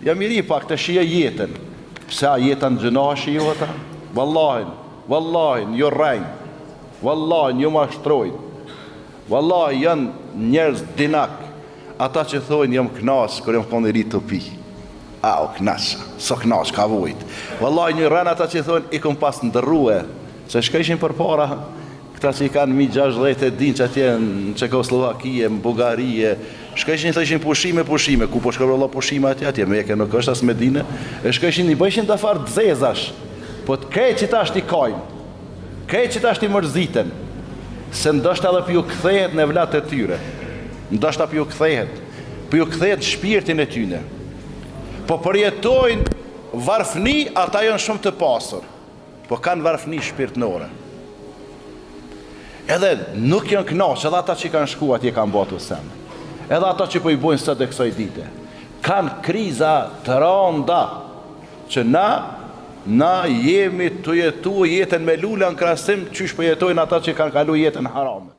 Ja miri pak të shia jetën. Pse a jetën gjënoha shio ata? Wallahin, jo rrejnë. Wallahin, jo mashtrojnë. Wallahi, janë njerëz dinak. Ata që thojnë jam knas, kër jam konë i rritë të pi. O knasha, so knash, ka vojt. Wallahi, një rrën ata që thojnë i kom pas ndërrue. Se shkëshin për para, këta që i kanë 60 e din që atje në Çekoslovakije, në Bugarije, shkëshin të ishin pushime, ku po shkërë Allah pushime atje, Mekë nuk është as Medine, e shkëshin i bëjshin të farë dzezash, po të kej që ta është i kajnë, kej që ta është i mërziten, se ndoshta edhe për ju kthehet në vlatë e tyre, ndoshta për ju kthehet shpirtin e tyne, po përjetojnë varfni, ata janë shumë të pasur, po kanë varfni shpirtnore. Edhe nuk janë knaqë, edhe ata që kanë shku atje kanë batu sen. Edhe ata që po i bojnë sot e kësoj dite. Kanë kriza të rënda, që na jemi të jetu jetën me lula në krasim, qysh po jetojnë ata që kanë kalu jetën harame.